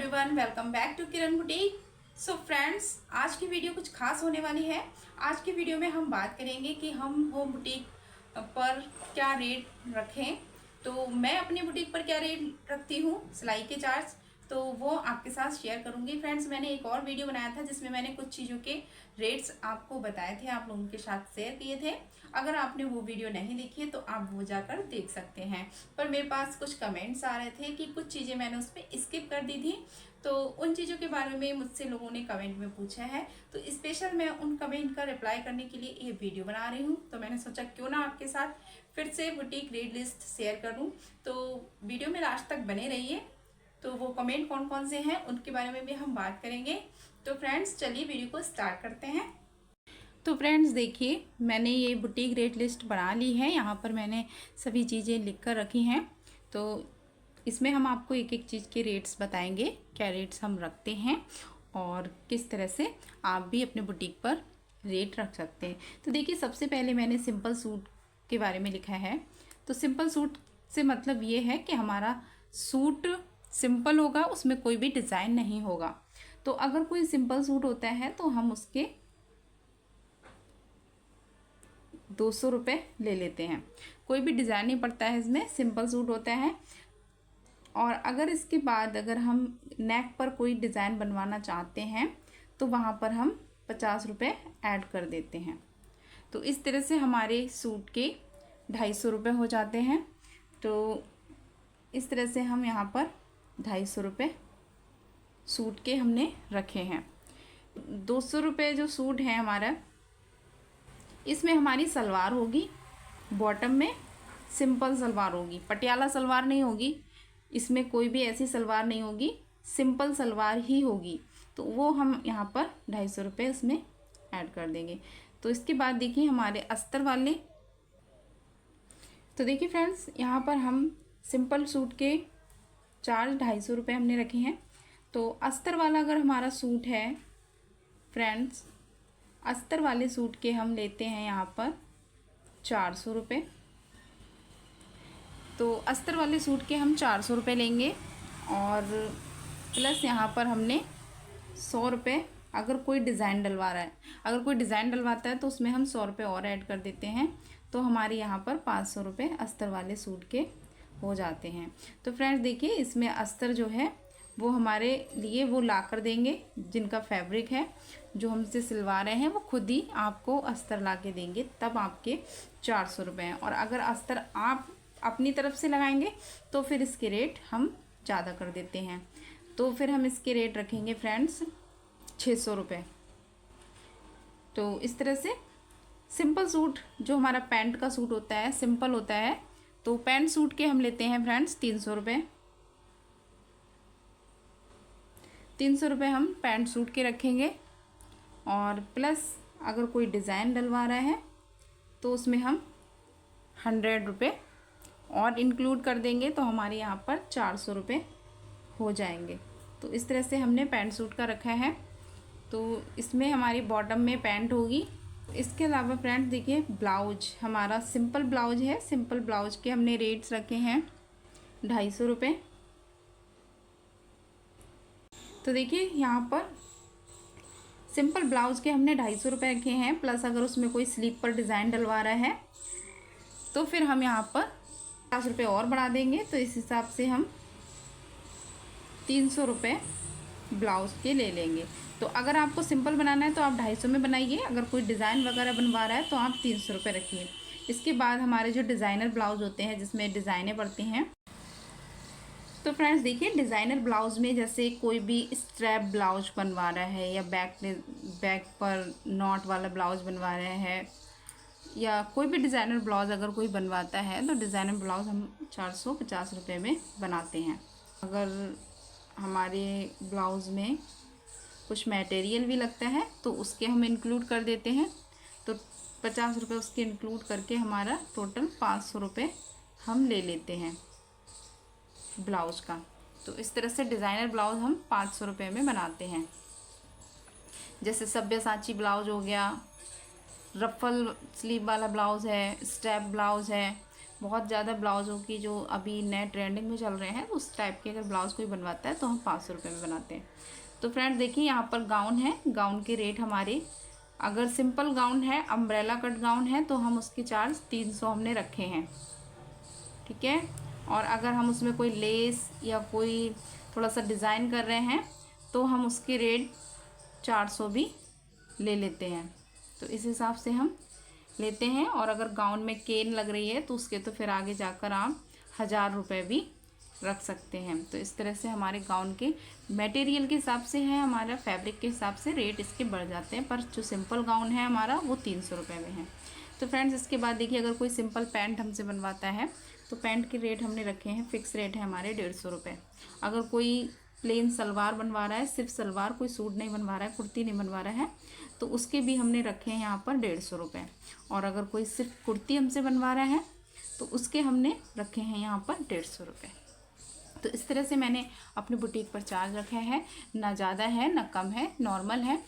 Everyone, welcome back to Kiran boutique. So friends, आज की video कुछ खास होने वाली है। आज की वीडियो में हम बात करेंगे कि हम होम बुटीक पर क्या रेट रखें। तो मैं अपनी बुटीक पर क्या रेट रखती हूँ, सिलाई के चार्ज, तो वो आपके साथ शेयर करूंगी। फ्रेंड्स, मैंने एक और वीडियो बनाया था जिसमें मैंने कुछ चीज़ों के रेट्स आपको बताए थे, आप लोगों के साथ शेयर किए थे। अगर आपने वो वीडियो नहीं देखी है तो आप वो जाकर देख सकते हैं। पर मेरे पास कुछ कमेंट्स आ रहे थे कि कुछ चीज़ें मैंने उसमें स्किप कर दी थी, तो उन चीज़ों के बारे में मुझसे लोगों ने कमेंट में पूछा है। तो स्पेशल मैं उन कमेंट का रिप्लाई करने के लिए ये वीडियो बना रही हूँ। तो मैंने सोचा क्यों ना आपके साथ फिर से बुटीक रेट लिस्ट शेयर करूँ। तो वीडियो में लास्ट तक बने रहिए। तो वो कमेंट कौन कौन से हैं उनके बारे में भी हम बात करेंगे। तो फ्रेंड्स, चलिए वीडियो को स्टार्ट करते हैं। तो फ्रेंड्स देखिए, मैंने ये बुटीक रेट लिस्ट बना ली है। यहाँ पर मैंने सभी चीज़ें लिख कर रखी हैं। तो इसमें हम आपको एक एक चीज़ के रेट्स बताएंगे, क्या रेट्स हम रखते हैं और किस तरह से आप भी अपने बुटीक पर रेट रख सकते हैं। तो देखिए, सबसे पहले मैंने सिंपल सूट के बारे में लिखा है। तो सिंपल सूट से मतलब ये है कि हमारा सूट सिंपल होगा, उसमें कोई भी डिज़ाइन नहीं होगा। तो अगर कोई सिंपल सूट होता है तो हम उसके 200 रुपये ले लेते हैं। कोई भी डिज़ाइन नहीं पड़ता है, इसमें सिंपल सूट होता है। और अगर इसके बाद अगर हम नेक पर कोई डिज़ाइन बनवाना चाहते हैं तो वहाँ पर हम 50 रुपये ऐड कर देते हैं। तो इस तरह से हमारे सूट के 250 रुपये हो जाते हैं। तो इस तरह से हम यहाँ पर 250 रुपये सूट के हमने रखे हैं। 200 रुपये जो सूट है हमारा, इसमें हमारी सलवार होगी, बॉटम में सिंपल सलवार होगी, पटियाला सलवार नहीं होगी। इसमें कोई भी ऐसी सलवार नहीं होगी, सिंपल सलवार ही होगी। तो वो हम यहाँ पर 250 रुपये इसमें ऐड कर देंगे। तो इसके बाद देखिए हमारे अस्तर वाले, तो देखिए फ्रेंड्स, यहाँ पर हम सिंपल सूट के चार्ज 250 रुपये हमने रखे हैं। तो अस्तर वाला अगर हमारा सूट है फ्रेंड्स, अस्तर वाले सूट के हम लेते हैं यहाँ पर 400 रुपये। तो अस्तर वाले सूट के हम 400 रुपये लेंगे और प्लस यहाँ पर हमने 100 रुपये, अगर कोई डिज़ाइन डलवा रहा है, अगर कोई डिज़ाइन डलवाता है तो उसमें हम 100 रुपये और ऐड कर देते हैं। तो हमारे यहाँ पर 500 रुपये अस्तर वाले सूट के हो जाते हैं। तो फ्रेंड्स देखिए, इसमें अस्तर जो है वो हमारे लिए वो ला कर देंगे, जिनका फैब्रिक है, जो हमसे सिलवा रहे हैं वो खुद ही आपको अस्तर ला के देंगे, तब आपके 400 रुपये हैं। और अगर अस्तर आप अपनी तरफ से लगाएंगे तो फिर इसके रेट हम ज़्यादा कर देते हैं। तो फिर हम इसके रेट रखेंगे फ्रेंड्स 600 रुपये। तो इस तरह से सिंपल सूट, जो हमारा पैंट का सूट होता है, सिंपल होता है, तो पैंट सूट के हम लेते हैं फ्रेंड्स 300 रुपये। 300 रुपये हम पैंट सूट के रखेंगे। और प्लस अगर कोई डिज़ाइन डलवा रहा है तो उसमें हम 100 रुपये और इंक्लूड कर देंगे, तो हमारे यहाँ पर 400 रुपये हो जाएंगे। तो इस तरह से हमने पैंट सूट का रखा है। तो इसमें हमारी बॉटम में पैंट होगी। इसके अलावा फ्रेंड्स देखिए, ब्लाउज हमारा सिंपल ब्लाउज है, सिंपल ब्लाउज के हमने रेट्स रखे हैं 250 रुपये। तो देखिए यहाँ पर सिंपल ब्लाउज के हमने 250 रुपये रखे हैं। प्लस अगर उसमें कोई स्लीप पर डिज़ाइन डलवा रहा है तो फिर हम यहाँ पर 50 रुपये और बढ़ा देंगे। तो इस हिसाब से हम 300 रुपये ब्लाउज के ले लेंगे। तो अगर आपको सिंपल बनाना है तो आप 250 में बनाइए, अगर कोई डिज़ाइन वगैरह बनवा रहा है तो आप 300 रुपये रखिए। इसके बाद हमारे जो डिज़ाइनर ब्लाउज होते हैं, जिसमें डिज़ाइनें पड़ती हैं, तो फ्रेंड्स देखिए, डिज़ाइनर ब्लाउज में जैसे कोई भी स्ट्रैप ब्लाउज बनवा रहा है या बैक पर नॉट वाला ब्लाउज बनवा रहा है, या कोई भी डिज़ाइनर ब्लाउज अगर कोई बनवाता है तो डिज़ाइनर ब्लाउज हम 450 रुपये में बनाते हैं। अगर हमारे ब्लाउज़ में कुछ मटेरियल भी लगता है तो उसके हम इंक्लूड कर देते हैं। तो 50 रुपये उसके इंक्लूड करके हमारा टोटल 500 रुपये हम ले लेते हैं ब्लाउज़ का। तो इस तरह से डिज़ाइनर ब्लाउज़ हम 500 रुपये में बनाते हैं। जैसे सब्यसाची ब्लाउज हो गया, रफल स्लीव वाला ब्लाउज़ है, स्टेप ब्लाउज़ है, बहुत ज़्यादा ब्लाउज़ों की जो अभी नए ट्रेंडिंग में चल रहे हैं उस टाइप के अगर ब्लाउज़ कोई बनवाता है तो हम 500 रुपये में बनाते हैं। तो फ्रेंड्स देखिए यहाँ पर गाउन है, गाउन के रेट हमारे, अगर सिंपल गाउन है, अम्ब्रेला कट गाउन है, तो हम उसके चार्ज 300 हमने रखे हैं, ठीक है। और अगर हम उसमें कोई लेस या कोई थोड़ा सा डिज़ाइन कर रहे हैं तो हम उसके रेट 400 भी ले लेते हैं। तो इस हिसाब से हम लेते हैं। और अगर गाउन में केन लग रही है तो उसके तो फिर आगे जाकर आप 1000 रुपये भी रख सकते हैं। तो इस तरह से हमारे गाउन के मटेरियल के हिसाब से है, हमारा फैब्रिक के हिसाब से रेट इसके बढ़ जाते हैं, पर जो सिंपल गाउन है हमारा वो 300 रुपये में है। तो फ्रेंड्स इसके बाद देखिए, अगर कोई सिंपल पैंट हमसे बनवाता है तो पैंट के रेट हमने रखे हैं, फिक्स रेट है हमारे 150 रुपये। अगर कोई प्लेन सलवार बनवा रहा है, सिर्फ सलवार, कोई सूट नहीं बनवा रहा है, कुर्ती नहीं बनवा रहा है, तो उसके भी हमने रखे हैं यहाँ पर 150 रुपये। और अगर कोई सिर्फ कुर्ती हमसे बनवा रहा है तो उसके हमने रखे हैं यहाँ पर 150 रुपये। तो इस तरह से मैंने अपने बुटीक पर चार्ज रखे हैं, ना ज़्यादा है ना कम है, नॉर्मल है।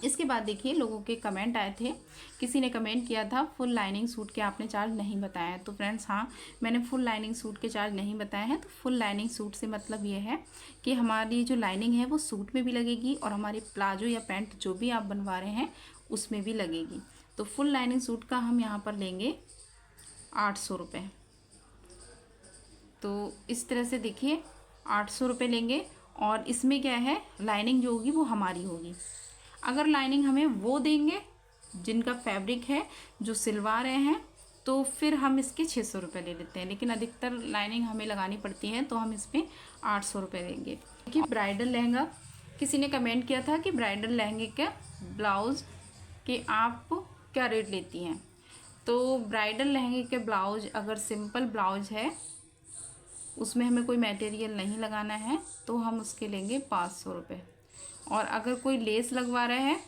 इसके बाद देखिए लोगों के कमेंट आए थे, किसी ने कमेंट किया था फुल लाइनिंग सूट के आपने चार्ज नहीं बताया है। तो फ्रेंड्स हाँ, मैंने फुल लाइनिंग सूट के चार्ज नहीं बताए हैं। तो फुल लाइनिंग सूट से मतलब ये है कि हमारी जो लाइनिंग है वो सूट में भी लगेगी और हमारे प्लाजो या पैंट जो भी आप बनवा रहे हैं उसमें भी लगेगी। तो फुल लाइनिंग सूट का हम यहाँ पर लेंगे 800 रुपये। तो इस तरह से देखिए 800 रुपये लेंगे। और इसमें क्या है, लाइनिंग जो होगी वो हमारी होगी। अगर लाइनिंग हमें वो देंगे जिनका फैब्रिक है, जो सिलवा रहे हैं, तो फिर हम इसके 600 रुपये ले लेते हैं। लेकिन अधिकतर लाइनिंग हमें लगानी पड़ती है तो हम इसमें 800 रुपये देंगे। देखिए ब्राइडल लहंगा, किसी ने कमेंट किया था कि ब्राइडल लहंगे के ब्लाउज़ के आप क्या रेट लेती हैं। तो ब्राइडल लहंगे के ब्लाउज, अगर सिंपल ब्लाउज है उसमें हमें कोई मटेरियल नहीं लगाना है तो हम उसके लेंगे 500 रुपये। और अगर कोई लेस लगवा रहा है,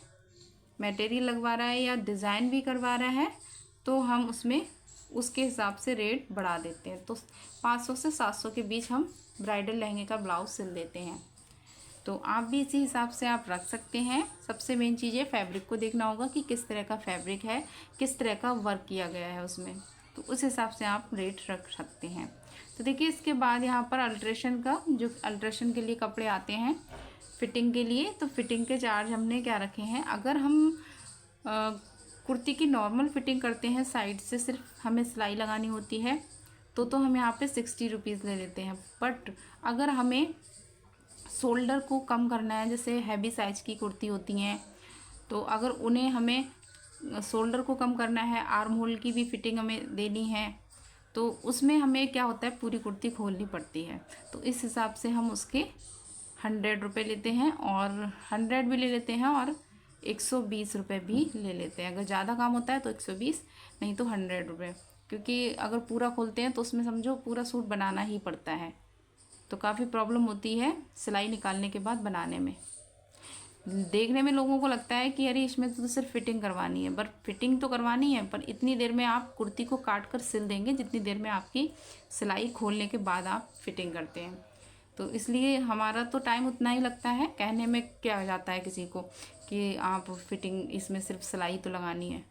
मटेरियल लगवा रहा है या डिज़ाइन भी करवा रहा है तो हम उसमें उसके हिसाब से रेट बढ़ा देते हैं। तो 500 से 700 के बीच हम ब्राइडल लहंगे का ब्लाउज सिल देते हैं। तो आप भी इसी हिसाब से आप रख सकते हैं। सबसे मेन चीज़ है फैब्रिक को देखना होगा कि किस तरह का फैब्रिक है, किस तरह का वर्क किया गया है उसमें, तो उस हिसाब से आप रेट रख सकते हैं। तो देखिए इसके बाद यहाँ पर अल्ट्रेशन का, जो अल्ट्रेशन के लिए कपड़े आते हैं फिटिंग के लिए, तो फिटिंग के चार्ज हमने क्या रखे हैं। अगर हम कुर्ती की नॉर्मल फिटिंग करते हैं, साइड से सिर्फ हमें सिलाई लगानी होती है, तो हम यहाँ पे 60 रुपीज़ ले लेते हैं। बट अगर हमें शोल्डर को कम करना है, जैसे हैवी साइज़ की कुर्ती होती हैं, तो अगर उन्हें हमें शोल्डर को कम करना है, आर्म होल की भी फिटिंग हमें देनी है, तो उसमें हमें क्या होता है, पूरी कुर्ती खोलनी पड़ती है। तो इस हिसाब से हम उसके 100 रुपये लेते हैं, और 100 भी ले लेते हैं और 120 रुपये भी ले लेते हैं। अगर ज़्यादा काम होता है तो 120, नहीं तो 100 रुपये, क्योंकि अगर पूरा खोलते हैं तो उसमें समझो पूरा सूट बनाना ही पड़ता है, तो काफ़ी प्रॉब्लम होती है सिलाई निकालने के बाद बनाने में। देखने में लोगों को लगता है कि अरे इसमें तो सिर्फ फिटिंग करवानी है, बट फिटिंग तो करवानी है, पर इतनी देर में आप कुर्ती को काट कर सिल देंगे जितनी देर में आपकी सिलाई खोलने के बाद आप फिटिंग करते हैं। तो इसलिए हमारा तो टाइम उतना ही लगता है। कहने में क्या जाता है किसी को कि आप फिटिंग, इसमें सिर्फ सिलाई तो लगानी है,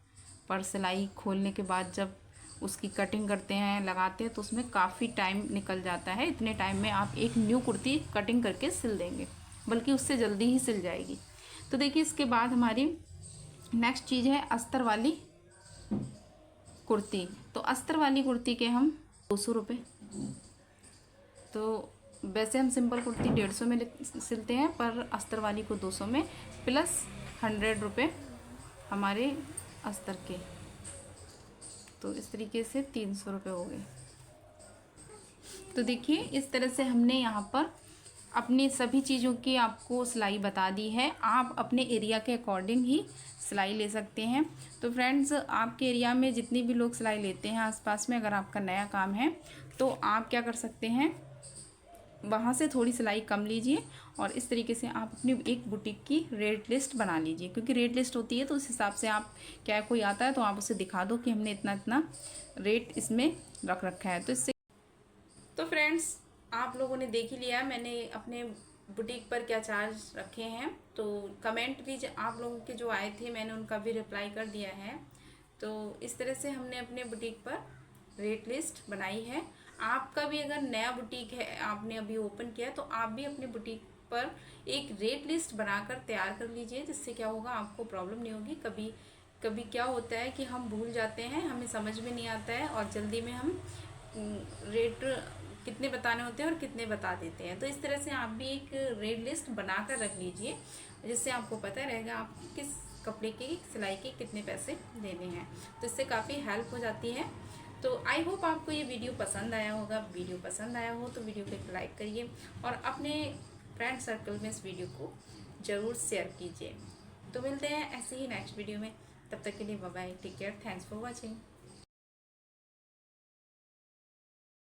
पर सिलाई खोलने के बाद जब उसकी कटिंग करते हैं, लगाते हैं, तो उसमें काफ़ी टाइम निकल जाता है। इतने टाइम में आप एक न्यू कुर्ती कटिंग करके सिल देंगे, बल्कि उससे जल्दी ही सिल जाएगी। तो देखिए इसके बाद हमारी नेक्स्ट चीज़ है अस्तर वाली कुर्ती। तो अस्तर वाली कुर्ती के हम 200 रुपये। तो वैसे हम सिंपल कुर्ती 150 में सिलते हैं, पर अस्तर वाली को 200 में, प्लस 100 रुपये हमारे अस्तर के। तो इस तरीके से 300 रुपये हो गए। तो देखिए इस तरह से हमने यहाँ पर अपनी सभी चीज़ों की आपको सिलाई बता दी है। आप अपने एरिया के अकॉर्डिंग ही सिलाई ले सकते हैं। तो फ्रेंड्स, आपके एरिया में जितने भी लोग सिलाई लेते हैं आसपास में, अगर आपका नया काम है तो आप क्या कर सकते हैं, वहाँ से थोड़ी सिलाई कम लीजिए और इस तरीके से आप अपनी एक बुटीक की रेट लिस्ट बना लीजिए। क्योंकि रेट लिस्ट होती है तो उस हिसाब से आप, क्या कोई आता है तो आप उसे दिखा दो कि हमने इतना इतना रेट इसमें रख रखा है। तो इससे, तो फ्रेंड्स आप लोगों ने देख ही लिया मैंने अपने बुटीक पर क्या चार्ज रखे हैं। तो कमेंट भी आप लोगों के जो आए थे मैंने उनका भी रिप्लाई कर दिया है। तो इस तरह से हमने अपने बुटीक पर रेट लिस्ट बनाई है। आपका भी अगर नया बुटीक है, आपने अभी ओपन किया है, तो आप भी अपने बुटीक पर एक रेट लिस्ट बनाकर तैयार कर लीजिए, जिससे क्या होगा, आपको प्रॉब्लम नहीं होगी। कभी कभी क्या होता है कि हम भूल जाते हैं, हमें समझ में नहीं आता है और जल्दी में हम रेट कितने बताने होते हैं और कितने बता देते हैं। तो इस तरह से आप भी एक रेट लिस्ट बनाकर रख लीजिए, जिससे आपको पता रहेगा आप किस कपड़े की सिलाई के कितने पैसे देने हैं। तो इससे काफ़ी हेल्प हो जाती है। तो आई होप आपको ये वीडियो पसंद आया होगा। वीडियो पसंद आया हो तो वीडियो को एक लाइक करिए और अपने फ्रेंड सर्कल में इस वीडियो को ज़रूर शेयर कीजिए। तो मिलते हैं ऐसे ही नेक्स्ट वीडियो में। तब तक के लिए bye bye, take care, thanks for watching.